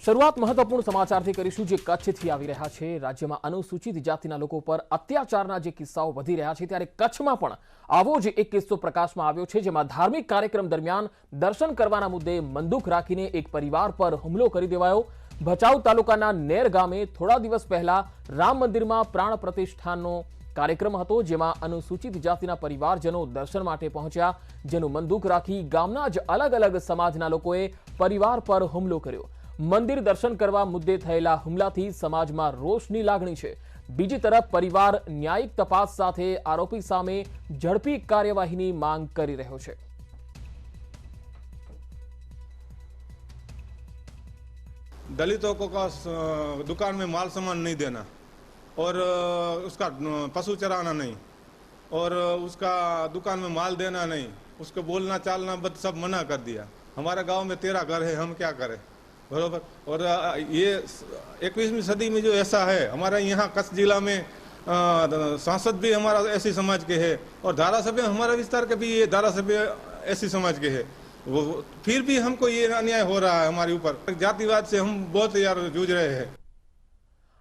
શરૂઆત મહત્વપૂર્ણ સમાચારથી કરીશું જે કચ્છથી આવી રહ્યા છે। રાજ્યમાં અનુસૂચિત જાતિના લોકો પર અત્યાચારના જે કિસ્સાઓ વધી રહ્યા છે ત્યારે કચ્છમાં પણ આવો જ એક કિસ્સો પ્રકાશમાં આવ્યો છે જેમાં ધાર્મિક કાર્યક્રમ દરમિયાન દર્શન કરવાના મુદ્દે બંદૂક રાખીને એક પરિવાર પર હુમલો કરી દેવાયો। ભચાઉ તાલુકાના નેર ગામે થોડા દિવસ પહેલા રામ મંદિરમાં પ્રાણ પ્રતિષ્ઠાનો કાર્યક્રમ હતો જેમાં અનુસૂચિત જાતિના પરિવારજનો દર્શન માટે પહોંચ્યા જેનું બંદૂક રાખી ગામના જ અલગ અલગ સમાજના લોકોએ પરિવાર પર હુમલો કર્યો। મંદિર દર્શન કરવા મુદ્દે થયેલા હુમલાથી સમાજમાં રોષની લાગણી છે। બીજી તરફ પરિવાર ન્યાયિક તપાસ સાથે આરોપી સામે ઝડપી કાર્યવાહીની માંગ કરી રહ્યો છે। दलितों को का दुकान में माल सामान नहीं देना और उसका पशु चराना नहीं और उसका दुकान में माल देना नहीं, उसको बोलना चालना बद सब मना कर दिया। हमारे गांव में 13 घर है, हम क्या करें, बरोबर। और ये 21वीं सदी में जो ऐसा है, हमारे यहाँ कच्छ जिला में सांसद भी हमारा ऐसी समाज के है और धारासभ्य हमारा विस्तार के भी ये धारासभ्य ऐसी समाज के है, वो फिर भी हमको ये अन्याय हो रहा है हमारे ऊपर। जातिवाद से हम बहुत यार जूझ रहे हैं।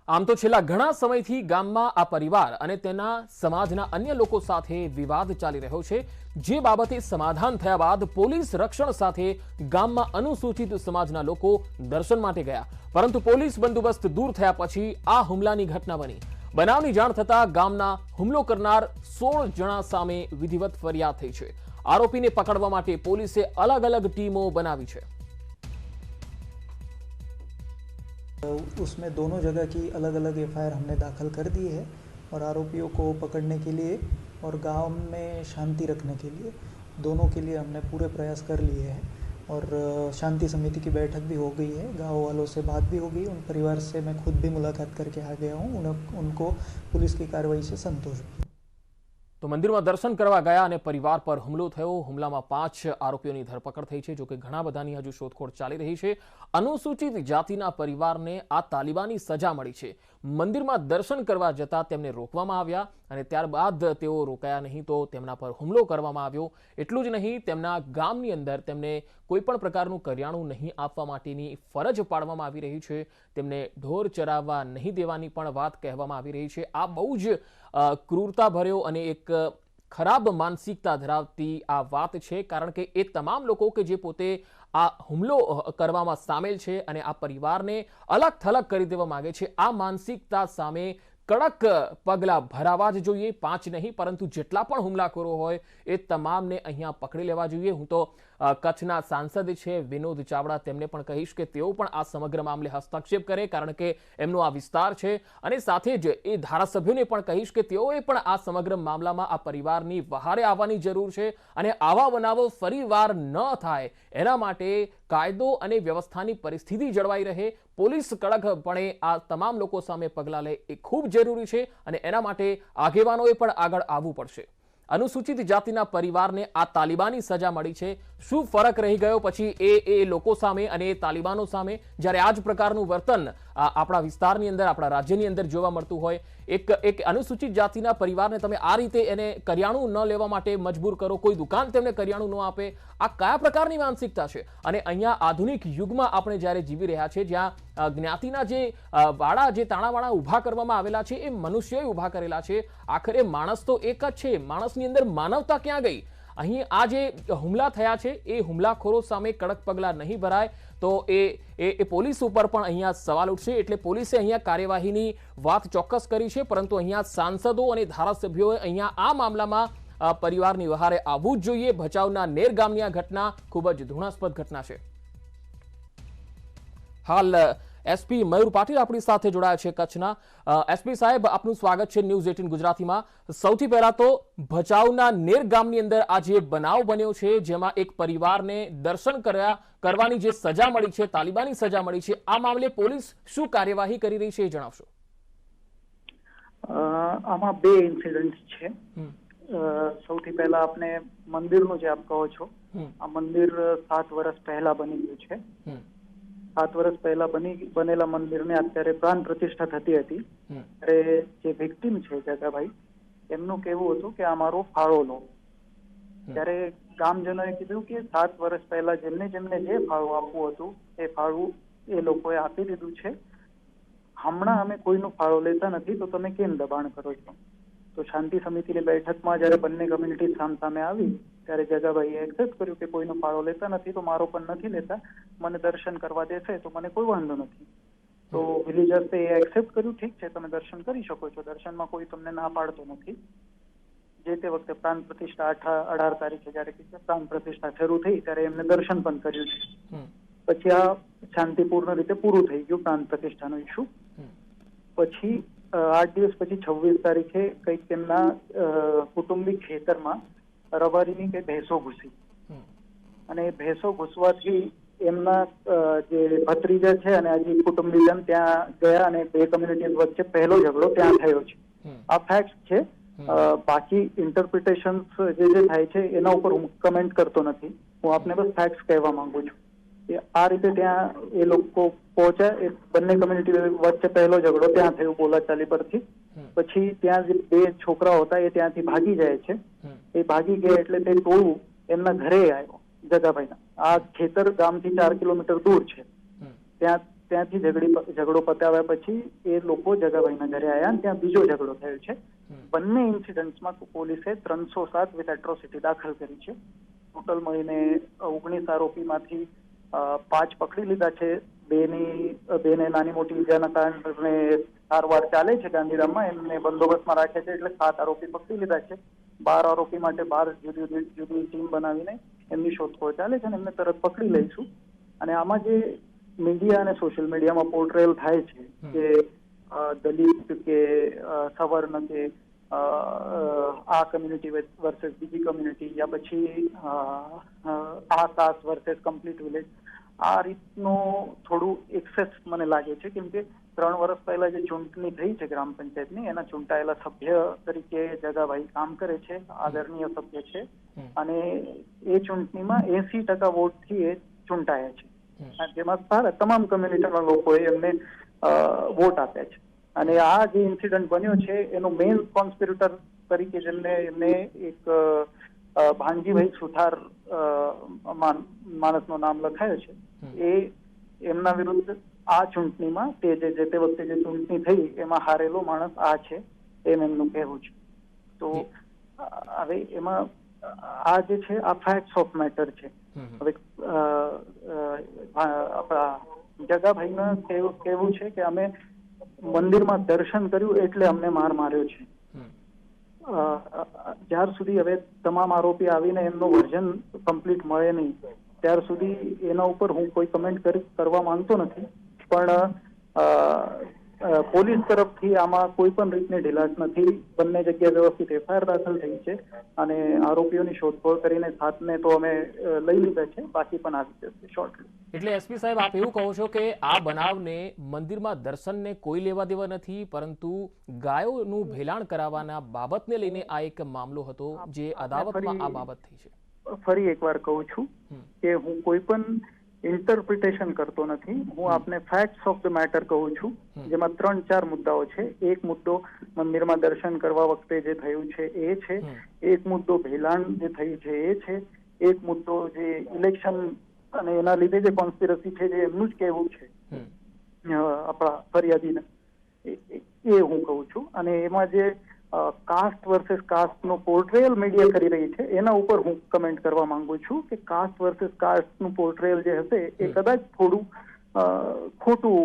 આમ તો છેલ્લા ઘણા સમયથી ગામમાં આ પરિવાર અને તેના સમાજના અન્ય લોકો સાથે વિવાદ ચાલી રહ્યો છે જે બાબતે સમાધાન થયા બાદ પોલીસ રક્ષણ સાથે ગામમાં અનુસૂચિત સમાજના લોકો દર્શન માટે ગયા પરંતુ પોલીસ બંદોબસ્ત દૂર થયા પછી આ હુમલાની ઘટના બની। બનાવની જાણ થતા ગામના હુમલો કરનાર 16 જણા સામે વિધિવત ફરિયાદ થઈ છે। આરોપીને પકડવા માટે પોલીસે અલગ અલગ ટીમો બનાવી છે। उसमें दोनों जगह की अलग अलग एफआईआर हमने दाखिल कर दी है और आरोपियों को पकड़ने के लिए और गांव में शांति रखने के लिए दोनों के लिए हमने पूरे प्रयास कर लिए हैं और शांति समिति की बैठक भी हो गई है। गांव वालों से बात भी हो गई, उन परिवार से मैं खुद भी मुलाकात करके आ गया हूँ। उनको पुलिस की कार्रवाई से संतोष भी। તો મંદિરમાં દર્શન કરવા ગયા અને પરિવાર પર હુમલો થયો। હુમલામાં 5 આરોપીઓની ધરપકડ થઈ છે, જો કે ઘણા બધાની હજુ શોધખોળ ચાલી રહી છે। અનુસૂચિત જાતિના પરિવારને આ તાલિબાની સજા મળી છે। મંદિરમાં દર્શન કરવા જતા તેમને રોકવામાં આવ્યા અને ત્યારબાદ તેઓ રોકાયા નહીં તો તેમના પર હુમલો કરવામાં આવ્યો। એટલું જ નહીં, તેમના ગામની અંદર તેમને કોઈ પણ પ્રકારનું કરિયાણું નહીં આપવા માટેની ફરજ પાડવામાં આવી રહી છે। તેમને ઢોર ચરાવવા નહીં દેવાની પણ વાત કહેવામાં આવી રહી છે। આ બહુ જ ક્રૂરતા ભર્યો અને એક ખરાબ માનસિકતા ધરાવતી આ વાત છે કારણ કે એ તમામ લોકો કે જે પોતે આ હુમલો કરવામાં સામેલ છે અને આ પરિવારને અલગ થલગ કરી દેવા માંગે છે, આ માનસિકતા સામે કડક પગલાં ભરાવા જ જોઈએ। 5 નહીં પરંતુ જેટલા પણ હુમલાખોરો હોય એ તમામને અહીંયા પકડી લેવા જોઈએ। હું તો કચ્છના સાંસદ છે વિનોદ ચાવડા, તેમને પણ કહીશ કે તેઓ પણ આ સમગ્ર મામલે હસ્તક્ષેપ કરે કારણ કે એમનો આ વિસ્તાર છે અને સાથે જ એ ધારાસભ્યોને પણ કહીશ કે તેઓએ પણ આ સમગ્ર મામલામાં આ પરિવારની વહારે આવવાની જરૂર છે અને આવા બનાવો ફરીવાર ન થાય એના માટે કાયદો અને વ્યવસ્થાની પરિસ્થિતિ જળવાઈ રહે, પોલીસ કડકપણે આ તમામ લોકો સામે પગલાં લે એ ખૂબ જરૂરી છે અને એના માટે આગેવાનોએ પણ આગળ આવવું પડશે। અનુસૂચિત જાતિના પરિવારને આ તાલિબાની સજા મળી છે। શું ફરક રહી ગયો પછી એ લોકો સામે અને એ તાલિબાનો સામે જ્યારે આ જ પ્રકારનું વર્તન આપણા વિસ્તારની અંદર આપણા રાજ્યની અંદર જોવા મળતું હોય? એક અનુસૂચિત જાતિના પરિવારને તમે આ રીતે એને કરિયાણું ન લેવા માટે મજબૂર કરો, કોઈ દુકાન તેમને કરિયાણું ન આપે, આ કયા પ્રકારની માનસિકતા છે? અને અહીંયા આધુનિક યુગમાં આપણે જ્યારે જીવી રહ્યા છે જ્યાં જ્ઞાતિના જે વાળા જે તાણાવાળા ઊભા કરવામાં આવેલા છે એ મનુષ્યોએ ઊભા કરેલા છે। આખરે માણસ તો એક જ છે, માણસની અંદર માનવતા ક્યાં ગઈ? અહીં આ જે હુમલા થયા છે એ હુમલાખોરો સામે કડક પગલાં નહીં ભરાય તો એ પોલીસ ઉપર પણ અહીંયા સવાલ ઉઠશે। એટલે પોલીસે અહીંયા કાર્યવાહીની વાત ચોક્કસ કરી છે પરંતુ અહીંયા સાંસદો અને ધારાસભ્યોએ અહીંયા આ મામલામાં પરિવારની વહારે આવવું જ જોઈએ। ભચાઉના નેર ગામની આ ઘટના ખૂબ જ ધૃણાસ્પદ ઘટના છે। હાલ એસપી મયુર પાટીલ આપણી સાથે જોડાયા છે કચ્છના। એસપી સાહેબ, આપનું સ્વાગત છે ન્યૂઝ 18 ગુજરાતીમાં। સૌથી પહેલા તો ભચાઉના નેર ગામની અંદર આ જે બનાવ બન્યો છે જેમાં એક પરિવારને દર્શન કરવાની જે સજા મળી છે, તાલિબાની સજા મળી છે, આ મામલે પોલીસ શું કાર્યવાહી કરી રહી છે એ જણાવશો? આમાં 2 ઇન્સિડન્ટ છે। સૌથી પહેલા આપણે મંદિરનું જે આપ કહો છો, આ મંદિર 7 વર્ષ પહેલા બની ગયું છે। 7 વર્ષ પહેલા બનેલા મંદિરને અત્યારે પ્રાણ પ્રતિષ્ઠા થતી હતી ત્યારે જે વિક્ટિમ છે જગાભાઈ, એમનું કહેવું હતું કે અમારો ફાળો લો। ત્યારે ગામજનોએ કીધું કે 7 વર્ષ પહેલા જેમને જેમને જે ફાળો આપવું હતું એ ફાળું એ લોકોએ આપી દીધું છે. હમણાં અમે કોઈનો ફાળો લેતા નથી, તો તમે કેમ દબાણ કરો છો? તો શાંતિ સમિતિની બેઠકમાં જ્યારે બંને કમ્યુનિટી સામસામે આવી ત્યારે જગાભાઈએ એક્સેપ્ટ કર્યું કે કોઈનો ફાળો લેતા નથી, તો મારો પણ નથી લેતા, મને દર્શન કરવા દેશે તો મને કોઈ વાંધો નથી. તો વિલેજર્સે એ એક્સેપ્ટ કર્યું, ઠીક છે તમે દર્શન કરી શકો છો, દર્શનમાં કોઈ તમને ના પાડતો નથી. જે તે વખતે પ્રાણ પ્રતિષ્ઠા 18 તારીખે જયારે પ્રાણ પ્રતિષ્ઠા શરૂ થઈ ત્યારે એમને દર્શન પણ કર્યું છે. પછી આ શાંતિપૂર્ણ રીતે પૂરું થઈ ગયું પ્રાણ પ્રતિષ્ઠાનો ઇસ્યુ. પછી 8 દિવસ પછી 26 તારીખે કંઈક તેમના કુટુંબિક ખેતરમાં રબારીની કઈ ભેંસો ઘૂસી, અને ભેંસો ઘૂસવાથી એમના જે ભત્રીજા છે અને હજી કુટુંબીજન ત્યાં ગયા અને બે કમ્યુનિટી વચ્ચે પહેલો ઝઘડો ત્યાં થયો છે. આ ફેક્ટ છે. બાકી ઇન્ટરપ્રિટેશન જે થાય છે એના ઉપર હું કમેન્ટ કરતો નથી. હું આપને બસ ફેક્ટ્સ કહેવા માંગુ છું કે આ રીતે ત્યાં એ લોકો પહોંચ્યા. એ બંને કમ્યુનિટી વચ્ચે પહેલો ઝઘડો ત્યાં થયો બોલાચાલી પરથી. પછી ત્યાં જે બે છોકરાઓ હતા એ ત્યાંથી ભાગી જાય છે. એ ભાગી ગયા એટલે તે ટોળું એમના ઘરે આવ્યો જગાભાઈના. આ ખેતર ગામથી 4 કિલોમીટર દૂર છે. ત્યાંથી ઝઘડો પતાવ્યા પછી એ લોકો જગાભાઈના ઘરે આવ્યા અને ત્યાં બીજો ઝઘડો થયો છે. બંને ઇન્સિડન્ટમાં પોલીસે 307 વિથ એટ્રોસિટી દાખલ કરી છે. ટોટલ મળીને 19 આરોપીમાંથી 5 પકડી લીધા છે. બેને નાની મોટી ઈજાના કારણે સારવાર ચાલે છે ગાંધીધામમાં, એમને બંદોબસ્તમાં રાખે છે, એટલે 7 આરોપી પકડી લીધા છે. 12 આરોપી માટે 12 જુદી ટીમ બનાવીને એમની શોધખોળ ચાલે છે અને એમને તરત પકડી લઈશું. અને આમાં જે મીડિયા અને સોશિયલ મીડિયામાં પોર્ટ્રેલ થાય છે કે દલિત કે સવર્ણ કે આ કમ્યુનિટી વર્સેસ બીજી કમ્યુનિટી, યા પછી આ કાસ્ટ વર્સેસ કમ્પ્લીટ વિલેજ, આ રીતનો થોડું એક્સેસ મને લાગે છે. કેમ કે 3 વર્ષ પહેલા જે ચૂંટણી થઈ છે ગ્રામ પંચાયતની, એના ચૂંટાયેલા સભ્ય તરીકે જગાભાઈ કામ કરે છે, આદરણીય સભ્ય છે, અને એ ચૂંટણીમાં 80% વોટથી એ ચૂંટાયા છે, જેમાં તમામ કમ્યુનિટીના લોકોએ એમને વોટ આપ્યા છે. અને આ જે ઇન્સિડન્ટ બન્યો છે એનો મેઇન કોન્સ્પિરેટર તરીકે જેમને એમને એક ભાનજીભાઈ સુથાર માણસનું નામ લખાયું છે, એ એમના વિરુદ્ધ આ ચૂંટણીમાં તે વખતે જે ચૂંટણી થઈ એમાં હારેલો માણસ આ છે એમ એમનું કહેવું છે. તો હવે એમાં આ જે છે આ ફેક્ટ્સ ઓફ મેટર છે. હવે આપણા જગાભાઈનું કહેવું છે કે અમે મંદિરમાં દર્શન કર્યું એટલે અમને માર માર્યો છે. જ્યાર સુધી હવે તમામ આરોપી આવીને એમનો વર્ઝન કમ્પ્લીટ મળે નહીં ત્યાર સુધી એના ઉપર હું કોઈ કમેન્ટ કરવા માંગતો નથી. પણ પોલીસ તરફથી આમાં કોઈ પણ રીતની ઢીલાસ નથી. બંને જગ્યાએ વ્યવસ્થિત એફઆઈઆર દાખલ થઈ છે અને આરોપીઓની શોધખોળ કરીને 7ને તો અમે લઈ લીધા છે, બાકી પણ આવી જશે શોર્ટલી. એટલે એસપી સાહેબ, આપ એવું કહો છો કે આ બનાવને મંદિરમાં દર્શનને કોઈ લેવા દેવા નથી, પરંતુ ગાયોનું ભેલાણ કરાવવાના બાબતને લઈને આ એક મામલો હતો જે અદાવતમાં આ બાબત થઈ છે. ફરી એકવાર કહું છું કે હું કોઈ પણ ઇન્ટરપ્રિટેશન કરતો નથી. હું આપને ફેક્ટ્સ ઓફ ધ મેટર કહું છું, જેમાં 3-4 મુદ્દાઓ છે. એક મુદ્દો મંદિરમાં દર્શન કરવા વખતે જે થયું છે એ છે. એક મુદ્દો ભેલાણ જે થયું છે એ છે. એક મુદ્દો જે ઇલેક્શન અને એના લીધે જે કોન્સ્પિરસી છે જે એમનું જ કહેવું છે આપણા ફરિયાદીને, એ હું કહું છું. અને એમાં જે કાસ્ટ વર્સેસ કાસ્ટનો પોર્ટ્રેયલ મીડિયા કરી રહી છે એના ઉપર હું કમેન્ટ કરવા માંગુ છું કે કાસ્ટ વર્સેસ કાસ્ટનું પોર્ટ્રેયલ જે હશે એ કદાચ થોડું ખોટું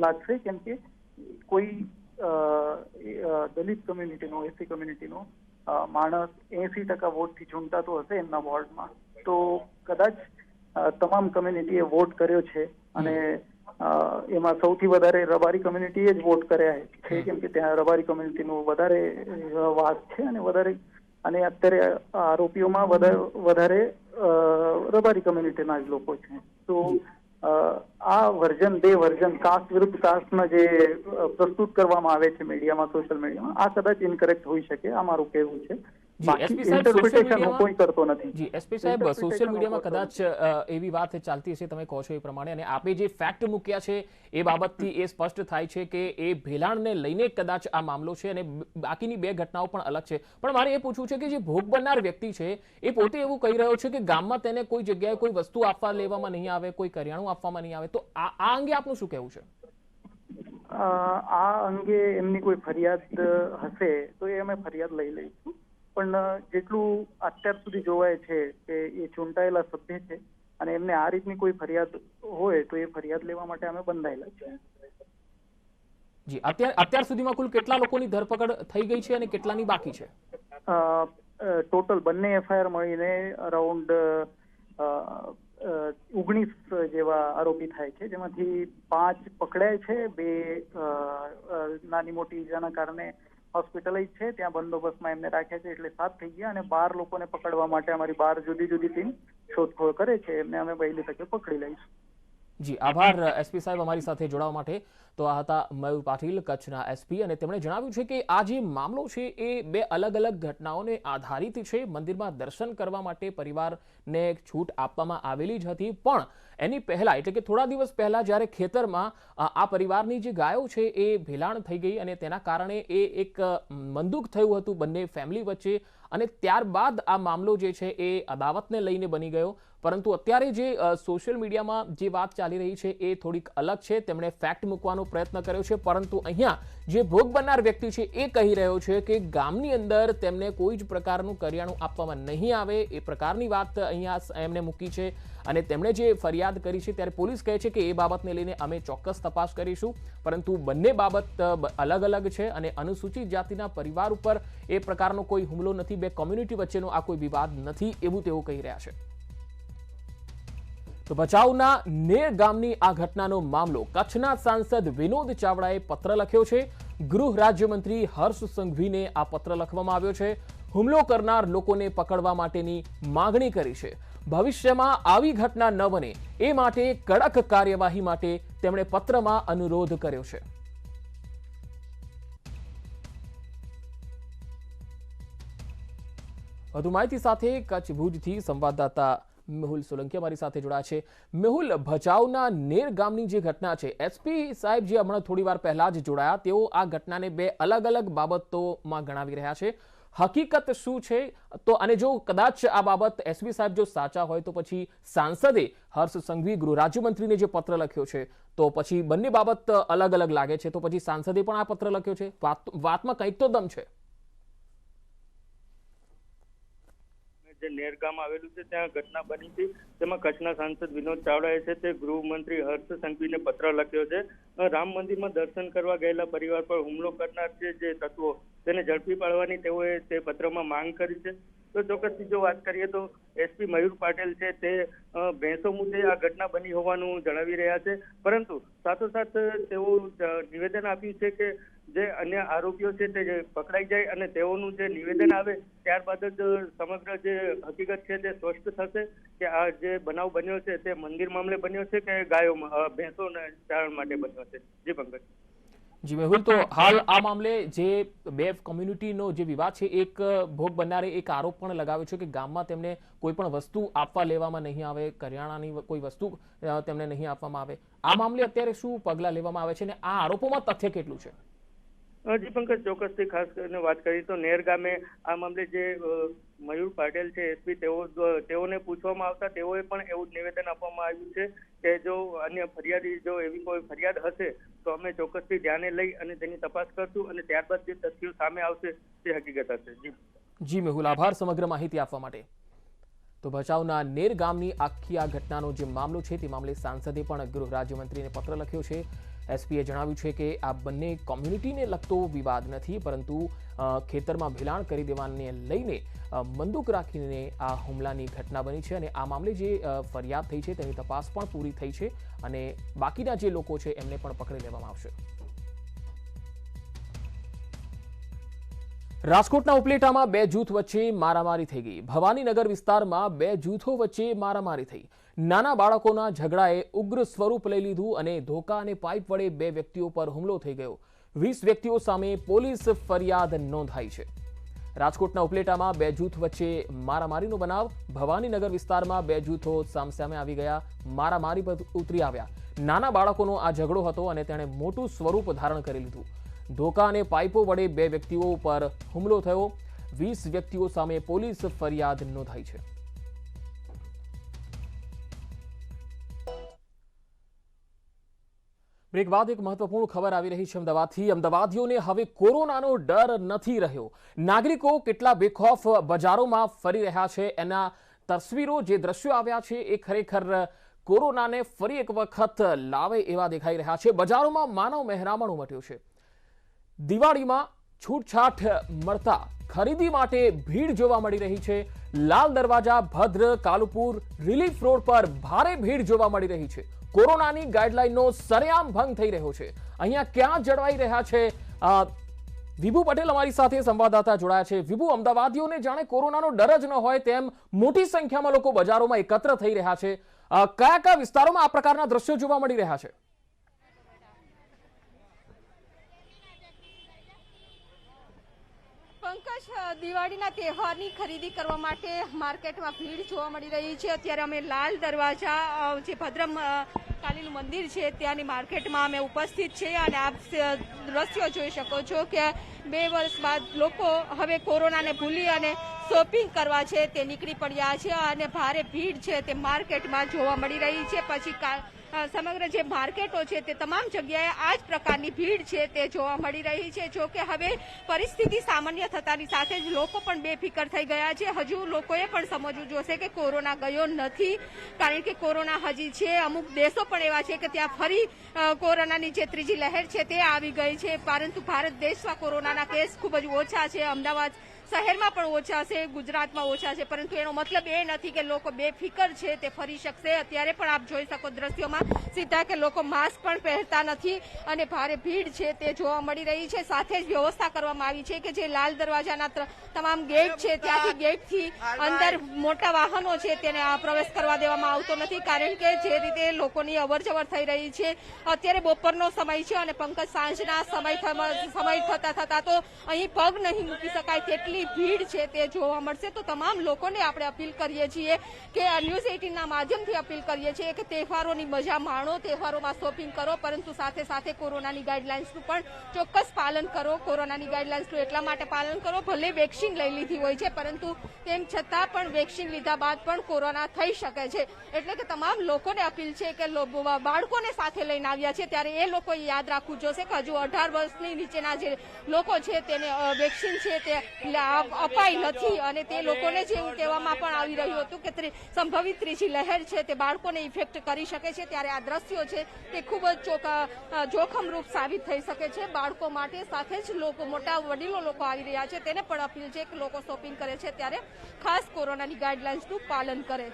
લાગશે. કેમ કે કોઈ દલિત કમ્યુનિટીનો, એસસી કમ્યુનિટીનો માણસ 80% વોટથી ચૂંટાતો હશે એમના વોર્ડમાં, તો કદાચ તમામ કમ્યુનિટીએ વોટ કર્યો છે અને એમાં સૌથી વધારે રબારી કમ્યુનિટીએ જ વોટ કર્યા છે. કેમ કે ત્યાં રબારી કમ્યુનિટીનો વધારે વાસ છે અને અત્યારે આરોપીઓમાં વધારે રબારી કમ્યુનિટીના જ લોકો છે. તો આ વર્ઝન, 2 વર્ઝન કાસ્ટ વિરુદ્ધ કાસ્ટના જે પ્રસ્તુત કરવામાં આવે છે મીડિયામાં, સોશિયલ મીડિયામાં, આ કદાચ ઇનકરેક્ટ હોઈ શકે, આ મારું કહેવું છે. એસપી સાહેબ સોશિયલ ઇન્ટરપ્રિટેશન હું કોઈ કરતો નથી. જી એસપી સાહેબ સોશિયલ મીડિયામાં કદાચ એવી વાત ચાલતી હશે તમે કહો છો એ પ્રમાણે, અને આપે જે ફેક્ટ મૂક્યા છે એ બાબતથી એ સ્પષ્ટ થાય છે કે એ ભેલાણને લઈને કદાચ આ મામલો છે અને બાકીની બે ઘટનાઓ પણ અલગ છે. પણ મારે એ પૂછવું છે કે જે ભોગ બનનાર વ્યક્તિ છે એ પોતે એવું કહી રહ્યો છે કે ગામમાં તેને કોઈ જગ્યાએ કોઈ વસ્તુ આપવા લેવામાં નહીં આવે, કોઈ કરિયાણું આપવામાં નહીં આવે, તો આ અંગે આપનું શું કહેવું છે? આ અંગે એમની કોઈ ફરિયાદ હશે તો એ અમે ફરિયાદ લઈ લઈશું, પણ જેટલું અત્યાર સુધી જોવાય છે કે એ ચૂંટાયેલા સભ્ય છે અને એમને આ રીતની કોઈ ફરિયાદ હોય તો એ ફરિયાદ લેવા માટે અમે બંધાયેલા છીએ. જી અત્યાર સુધીમાં કુલ કેટલા લોકોની ધરપકડ થઈ ગઈ છે અને કેટલાની બાકી છે? ટોટલ બંને એફઆઈઆર મળીને અરાઉન્ડ 19 જેવા આરોપી થાય છે, જેમાંથી 5 પકડાય છે, 2 નાની મોટી ઈજાના કારણે હોસ્પિટલાઇઝ છે, ત્યાં બંદોબસ્તમાં એમને રાખ્યા છે, એટલે 7 થઈ ગયા. અને 12 લોકોને પકડવા માટે અમારી 12 જુદી જુદી ટીમ શોધખોળ કરે છે, એમને અમે વહેલી તકે પકડી લઈશું. જી આભાર એસપી સાહેબ અમારી સાથે જોડાવા માટે. તો આ હતા મયુર પાટીલ, કચ્છના એસપી, અને તેમણે જણાવ્યું છે કે આ જે મામલો છે એ 2 અલગ અલગ ઘટનાઓને આધારિત છે. મંદિરમાં દર્શન કરવા માટે પરિવારને છૂટ આપવામાં આવેલી જ હતી, પણ એની પહેલા એટલે કે થોડા દિવસ પહેલા જ્યારે ખેતરમાં આ પરિવારની જે ગાયો છે એ ભેલાણ થઈ ગઈ અને તેના કારણે એ એક મંદુક થયું હતું બંને ફેમિલી વચ્ચે, અને ત્યારબાદ આ મામલો જે છે એ અદાવતને લઈને બની ગયો. પરંતુ અત્યારે જે સોશિયલ મીડિયામાં જે વાત ચાલી રહી છે એ થોડીક અલગ છે. તેમણે ફેક્ટ મૂકવાનો પ્રયત્ન કર્યો છે, પરંતુ અહીંયા જે ભોગ બનનાર વ્યક્તિ છે એ કહી રહ્યો છે કે ગામની અંદર તેમને કોઈ જ પ્રકારનું કરિયાણું આપવામાં નહીં આવે, એ પ્રકારની વાત અહીંયા એમને મૂકી છે. અને તેમણે જે ફરિયાદ કરી છે ત્યારે પોલીસ કહે છે કે એ બાબતને લઈને અમે ચોક્કસ તપાસ કરીશું, પરંતુ બંને બાબત અલગ અલગ છે અને અનુસૂચિત જાતિના પરિવાર ઉપર એ પ્રકારનો કોઈ હુમલો નથી, 2 કોમ્યુનિટી વચ્ચેનો આ કોઈ વિવાદ નથી, એવું તેઓ કહી રહ્યા છે. તો ભચાઉના નેર ગામની આ ઘટનાનો મામલો કચ્છના સાંસદ વિનોદ ચાવડાએ પત્ર લખ્યો છે. ગૃહ રાજ્યમંત્રી હર્ષ સંઘવીને આ પત્ર લખવામાં આવ્યો છે. હુમલો કરનાર લોકોને પકડવા માટેની માગણી કરી છે. ભવિષ્યમાં આવી ઘટના ન બને એ માટે કડક કાર્યવાહી માટે તેમણે પત્રમાં અનુરોધ કર્યો છે. વધુ માહિતી સાથે કચ્છ ભુજથી સંવાદદાતા મેહુલ સોલંકી અમારી સાથે જોડાયા છે. મેહુલ, ભચાઉના નેર ગામની જે ઘટના છે, એસપી સાહેબ જે હમણાં થોડી વાર પહેલા જ જોડાયા, તેઓ આ ઘટનાને 2 અલગ અલગ બાબતોમાં ગણાવી રહ્યા છે. હકીકત શું છે? તો અને જો કદાચ આ બાબત એસપી સાહેબ જો સાચા હોય તો પછી સાંસદે હર્ષ સંઘવી ગૃહ રાજ્યમંત્રીને જે પત્ર લખ્યો છે તો પછી બંને બાબત અલગ અલગ લાગે છે, તો પછી સાંસદે પણ આ પત્ર લખ્યો છે, વાતમાં કંઈક તો દમ છે. જે નેર ગામ આવેલું છે ત્યાં ઘટના બની હતી, તેમાં કચ્છના સાંસદ વિનોદ ચાવડાએ છે તે ગૃહમંત્રી હર્ષ સંઘવીને પત્ર લખ્યો છે. રામ મંદિરમાં દર્શન કરવા ગયેલા પરિવાર પર હુમલો કરનાર છે જે તત્વો તેને ઝડપી પાડવાની તેઓએ તે પત્રમાં માંગ કરી છે. તો ચોક્કસથી જો વાત કરીએ તો એસપી મયુર પાટેલ છે તે ભેંસો મુદ્દે આ ઘટના બની હોવાનું જણાવી રહ્યા છે, પરંતુ સાથોસાથ તેઓ નિવેદન આપ્યું છે કે જે અન્ય આરોપીઓ છે તે પકડાઈ જાય અને તેઓનું જે નિવેદન આવે ત્યારબાદ જ સમગ્ર જે હકીકત છે તે સ્પષ્ટ થશે કે આ જે બનાવ બન્યો છે તે મંદિર મામલે બન્યો છે કે ગાયો ભેંસોને ચારણ માટે બન્યો છે. જી પંકજ. જી મેહુલ, તો હાલ આ મામલે જે 2 કોમ્યુનિટીનો જે વિવાદ છે, એક ભોગ બનનારે એક આરોપ પણ લગાવ્યો છે કે ગામમાં તેમને કોઈ પણ વસ્તુ આપવા લેવામાં નહીં આવે, કરિયાણાની કોઈ વસ્તુ તેમને નહીં આપવામાં આવે. આ મામલે અત્યારે શું પગલાં લેવામાં આવે છે અને આ આરોપોમાં તથ્ય કેટલું છે? જી પંકજ, ચોક્કસથી ખાસ કરીને વાત કરીએ તો નેર ગામે આ મામલે જે મયુર પાટેલ છે એસપી તેઓને પૂછવામાં આવતા તેઓએ પણ એવું જ નિવેદન આપવામાં આવ્યું છે કે જો અન્ય ફરિયાદી જો એવી કોઈ ફરિયાદ હશે તો અમે ચોક્કસથી ધ્યાને લઈ અને તેની તપાસ કરશું અને ત્યારબાદ જે તથ્યો સામે આવશે તે હકીકત હશે. જી મેહુલ, આભાર સમગ્ર માહિતી આપવા માટે. તો ભચાઉના નેર ગામની આખી આ ઘટનાનો જે મામલો છે તે મામલે સાંસદે પણ ગૃહ રાજ્યમંત્રીને પત્ર લખ્યો છે. એસપીએ જણાવ્યું છે કે આ બંને કોમ્યુનિટીને લગતો વિવાદ નથી, પરંતુ ખેતરમાં ભેલાણ કરી દેવાને લઈને બંદૂક રાખીને આ હુમલાની ઘટના બની છે અને આ મામલે જે ફરિયાદ થઈ છે તેની તપાસ પણ પૂરી થઈ છે અને બાકીના જે લોકો છે એમને પણ પકડી લેવામાં આવશે. રાજકોટના ઉપલેટામાં 2 જૂથ વચ્ચે મારામારી થઈ ગઈ. ભવાનીનગર વિસ્તારમાં 2 જૂથો વચ્ચે મારામારી થઈ. નાના બાળકોના ઝઘડાએ ઉગ્ર સ્વરૂપ લઈ લીધું અને ધોકા અને પાઇપ વડે 2 વ્યક્તિઓ પર હુમલો થઈ ગયો. 20 વ્યક્તિઓ સામે પોલીસ ફરિયાદ નોંધાઈ છે. રાજકોટના ઉપલેટામાં બે જૂથ વચ્ચે મારામારીનો બનાવ. ભવાનીનગર વિસ્તારમાં બે જૂથો સામસામે આવી ગયા, મારામારી પર ઉતરી આવ્યા. નાના બાળકોનો આ ઝઘડો હતો અને તેણે મોટું સ્વરૂપ ધારણ કરી લીધું. ધોકા અને પાઇપો વડે બે વ્યક્તિઓ પર હુમલો થયો. 20 વ્યક્તિઓ સામે પોલીસ ફરિયાદ નોંધાઈ છે. બ્રેક બાદ એક મહત્વપૂર્ણ ખબર આવી રહી છે અમદાવાદથી. અમદાવાદીઓને હવે કોરોનાનો ડર નથી રહ્યો. નાગરિકો કેટલા બેખૌફ બજારોમાં ફરી રહ્યા છે એના તસવીરો, જે દ્રશ્યો આવ્યા છે એ ખરેખર કોરોનાને ફરી એક વખત લાવે એવા દેખાઈ રહ્યા છે. બજારોમાં માનવ મહેરામણ ઉમટ્યો છે. દિવાળીમાં છૂટછાટ મળતા ખરીદી માટે ભીડ જોવા મળી રહી છે. લાલ દરવાજા, ભદ્ર, કાલુપુર, રિલીફ રોડ પર ભારે ભીડ જોવા મળી રહી છે. કોરોનાની ગાઈડલાઈનનો સરેઆમ ભંગ થઈ રહ્યો છે. અહીંયા ક્યાં જળવાઈ રહ્યા છે? વિભુ પટેલ અમારી સાથે સંવાદદાતા જોડાયા છે. વિભુ, અમદાવાદીઓને જાણે કોરોનાનો ડર જ ન હોય તેમ મોટી સંખ્યામાં લોકો બજારોમાં એકત્ર થઈ રહ્યા છે. કયા કયા વિસ્તારોમાં આ પ્રકારના દ્રશ્યો જોવા મળી રહ્યા છે? પંકજ, દિવાળીના તહેવારની ખરીદી કરવા માટે માર્કેટમાં ભીડ જોવા મળી રહી છે. અત્યારે અમે લાલ દરવાજા, જે ભદ્રમ કાલીનું મંદિર છે, ત્યાંની માર્કેટમાં અમે ઉપસ્થિત છે અને આપ દ્રશ્યો જોઈ શકો છો કે 2 વર્ષ બાદ લોકો હવે કોરોનાને ભૂલી અને શોપિંગ કરવા છે તે નીકળી પડ્યા છે અને ભારે ભીડ છે તે માર્કેટમાં જોવા મળી રહી છે. પછી સમગ્ર જે માર્કેટો છે તે તમામ જગ્યાએ આ જ પ્રકારની ભીડ છે તે જોવા મળી રહી છે. જો કે હવે પરિસ્થિતિ સામાન્ય થતાની સાથે જ લોકો પણ બેફિકર થઈ ગયા છે. હજુ લોકોએ પણ સમજવું જોશે કે કોરોના ગયો નથી, કારણ કે કોરોના હજી છે. અમુક દેશો પણ એવા છે કે ત્યાં ફરી કોરોનાની જે ત્રીજી લહેર છે તે આવી ગઈ છે, પરંતુ ભારત દેશમાં કોરોનાના કેસ ખૂબ જ ઓછા છે. અમદાવાદ શહેરમાં પણ ઓછા છે, ગુજરાતમાં ઓછા છે, પરંતુ એનો મતલબ એ નથી કે લોકો બેફિકર છે તે ફરી શકશે. અત્યારે પણ આપ જોઈ શકો દ્રશ્યોમાં સીધા કે લોકો માસ્ક પણ પહેરતા નથી અને ભારે ભીડ છે તે જોવા મળી રહી છે. સાથે જ વ્યવસ્થા કરવામાં આવી છે કે જે લાલ દરવાજાના તમામ ગેટ છે ત્યાંથી ગેટથી અંદર મોટા વાહનો છે તેને પ્રવેશ કરવા દેવામાં આવતો નથી, કારણ કે જે રીતે લોકોની અવરજવર થઈ રહી છે. અત્યારે બપોરનો સમય છે અને પંકજ, સાંજના સમય થતા તો અહીં પગ નહીં મૂકી શકાય તેટલી ભીડ છે તે જોવા મળશે. તો તમામ લોકોને આપણે અપીલ કરીએ છીએ કે ન્યૂઝ 18ના માધ્યમથી અપીલ કરીએ છીએ કે તહેવારોની મજા માણો, તહેવારોમાં શોપિંગ કરો, પરંતુ સાથે સાથે કોરોનાની ગાઈડલાઇન્સનું પણ ચોક્કસ પાલન કરો. કોરોનાની ગાઈડલાઇન્સનું એટલા માટે પાલન કરો, ભલે વેક્સિન લઈ લીધી હોય છે, પરંતુ તેમ છતાં પણ વેક્સિન લીધા બાદ પણ કોરોના થઈ શકે છે. એટલે કે તમામ લોકોને અપીલ છે કે બાળકોને સાથે લઈને આવ્યા છે ત્યારે એ લોકોએ યાદ રાખવું જોશે કે હજુ 18 વર્ષની નીચેના જે લોકો છે તેને વેક્સિન છે તે અપાઈ નથી અને તે લોકોને જે એવું કહેવામાં પણ આવી રહ્યું હતું કે સંભવિત ત્રીજી લહેર છે તે બાળકોને ઇફેક્ટ કરી શકે છે. ત્યારે આ દ્રશ્યો છે તે ખૂબ જ જોખમરૂપ સાબિત થઈ શકે છે બાળકો માટે. સાથે જ લોકો, મોટા વડીલો લોકો આવી રહ્યા છે, તેને પણ અપીલ છે કે લોકો શોપિંગ કરે છે ત્યારે ખાસ કોરોનાની ગાઈડલાઇન્સનું પાલન કરે.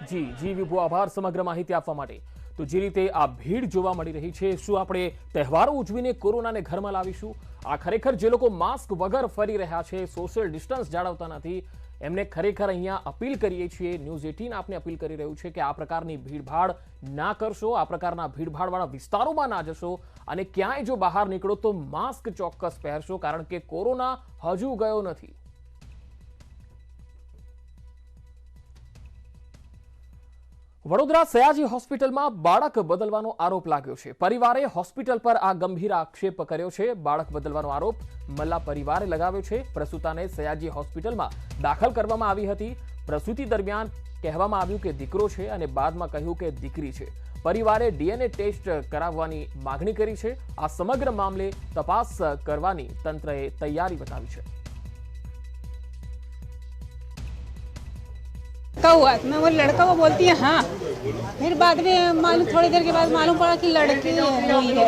જી વિભુ, આભાર સમગ્ર માહિતી આપવા માટે. તો જે રીતે આ ભીડ જોવા મળી રહી છે, શું આપણે તહેવારો ઉજવીને કોરોનાને ઘરમાં લાવીશું? આ ખરેખર જે લોકો માસ્ક વગર ફરી રહ્યા છે, સોશિયલ ડિસ્ટન્સ જાળવતા નથી, એમને ખરેખર અહીંયા અપીલ કરીએ છીએ. ન્યૂઝ 18 આપને અપીલ કરી રહ્યું છે કે આ પ્રકારની ભીડભાડ ના કરશો, આ પ્રકારના ભીડભાડવાળા વિસ્તારોમાં ના જશો અને ક્યાંય જો બહાર નીકળો તો માસ્ક ચોક્કસ પહેરશો, કારણ કે કોરોના હજુ ગયો નથી. વડોદરા સયાજી હોસ્પિટલમાં બાળક બદલવાનો આરોપ લાગ્યો છે. પરિવારે હોસ્પિટલ પર આ ગંભીર આક્ષેપ કર્યો છે. બાળક બદલવાનો આરોપ મલ્લા પરિવારે લગાવ્યો છે. પ્રસૂતાને સયાજી હોસ્પિટલમાં દાખલ કરવામાં આવી હતી. પ્રસૂતિ દરમિયાન કહેવામાં આવ્યું કે દીકરો છે અને બાદમાં કહ્યું કે દીકરી છે. પરિવારે DNA ટેસ્ટ કરાવવાની માંગણી કરી છે. આ સમગ્ર મામલે તપાસ કરવાની તંત્રએ તૈયારી બતાવી છે. लड़का हुआ मैं वो लड़का वो बोलती है हाँ, फिर बाद में मालूम थोड़ी देर के बाद मालूम पड़ा कि लड़की हुई है.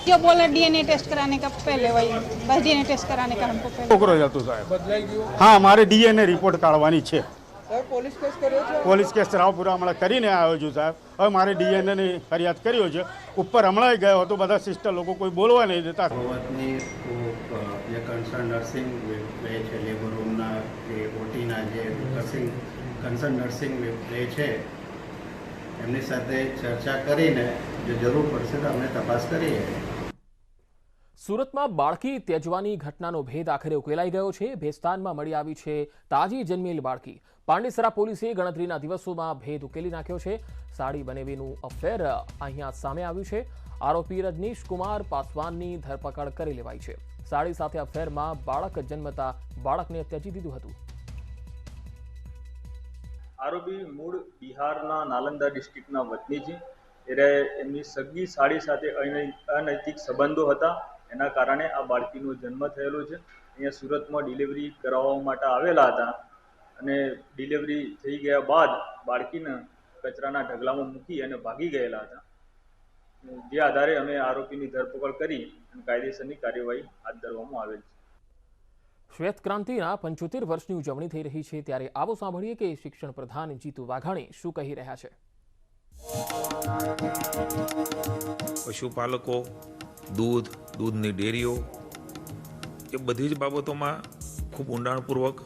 जो बोला DNA टेस्ट कराने का पहले, वही बस DNA टेस्ट कराने का हमको पहले. છોકરો હતો સાહેબ. હા, મારે DNA રિપોર્ટ કાઢવાની છે. પોલીસ કેસ રાવપુરા હમણાં કરીને આવ્યો છું સાહેબ. હવે મારે DNA ની ફરિયાદ કર્યો છે. ઉપર હમણાં ગયો હતો, બધા સિસ્ટર લોકો કોઈ બોલવા નહીં દેતા. જે કન્સર્ન નર્સિંગ છે, લેબર રૂમના જે ઓટીના જે કન્સર્ન નર્સિંગ છે એમની સાથે ચર્ચા કરીને જો જરૂર પડશે તો અમે તપાસ કરીએ. સુરતમાં બાળકી ત્યજવાની ઘટનાનો ભેદ આખરે ઉકેલાઈ ગયો છે। ભેસ્તાનમાં મળી આવી છે તાજી જન્મેલ બાળકી। પાંડેસરા પોલીસે ગણતરીના દિવસોમાં ભેદ ઉકેલી નાખ્યો છે। સાડી બનેવીનું અફેર અહીંયા સામે આવ્યું છે। આરોપી રજનીશ કુમાર પાસવાનની ધરપકડ કરી લેવાઈ છે। સાડી સાથે અફેરમાં બાળક જન્મતા બાળકને ત્યજી દીધું હતું। આરોપી મૂળ બિહારના નાલંદા ડિસ્ટ્રિક્ટના વતની છે। ત્યારે એમની સગી સાડી સાથે અનૈતિક સંબંધો હતા। એના કારણે આ બાળકીનો જન્મ થયેલો છે। અહીંયા સુરતમાં ડિલિવરી કરાવવા માટે આવેલા હતા અને ડિલિવરી થઈ ગયા બાદ બાળકીને કચરાના ઢગલામાં મૂકી અને ભાગી ગયેલા હતા। જે આધારે અમે આરોપીની ધરપકડ કરી અને કાયદેસરની કાર્યવાહી હાથ ધરવામાં આવેલ છે। શ્વેત ક્રાંતિના 75 વર્ષની ઉજવણી થઈ રહી છે, ત્યારે આવો સાંભળીએ કે શિક્ષણ પ્રધાન જીતુ વાઘાણી શું કહી રહ્યા છે। પશુપાલકો, દૂધની ડેરીઓ એ બધી જ બાબતોમાં ખૂબ ઊંડાણપૂર્વક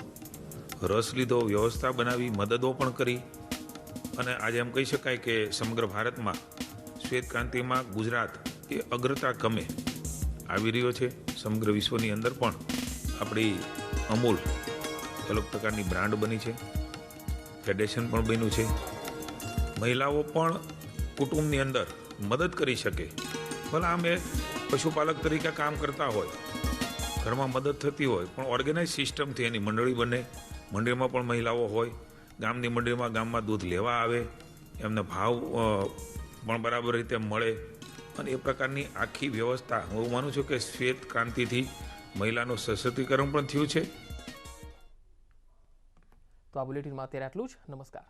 રસ લીધો, વ્યવસ્થા બનાવી, મદદો પણ કરી અને આજે એમ કહી શકાય કે સમગ્ર ભારતમાં શ્વેત ક્રાંતિમાં ગુજરાત એ અગ્રતા ક્રમે આવી રહ્યો છે। સમગ્ર વિશ્વની અંદર પણ આપણી અમૂલ અલગ પ્રકારની બ્રાન્ડ બની છે, ફેડરેશન પણ બન્યું છે। મહિલાઓ પણ કુટુંબની અંદર મદદ કરી શકે। ભલે આમે પશુપાલક તરીકે કામ કરતા હોય, ઘરમાં મદદ થતી હોય, પણ ઓર્ગેનાઇઝ સિસ્ટમથી એની મંડળી બને, મંડળીમાં પણ મહિલાઓ હોય, ગામની મંડળીમાં ગામમાં દૂધ લેવા આવે, એમને ભાવ પણ બરાબર રીતે મળે અને એ પ્રકારની આખી વ્યવસ્થા હું માનું છું કે શ્વેત ક્રાંતિથી મહિલાનું સશક્તિકરણ પણ થયું છે। તો આ બુલેટિનમાં અત્યારે આટલું જ। નમસ્કાર।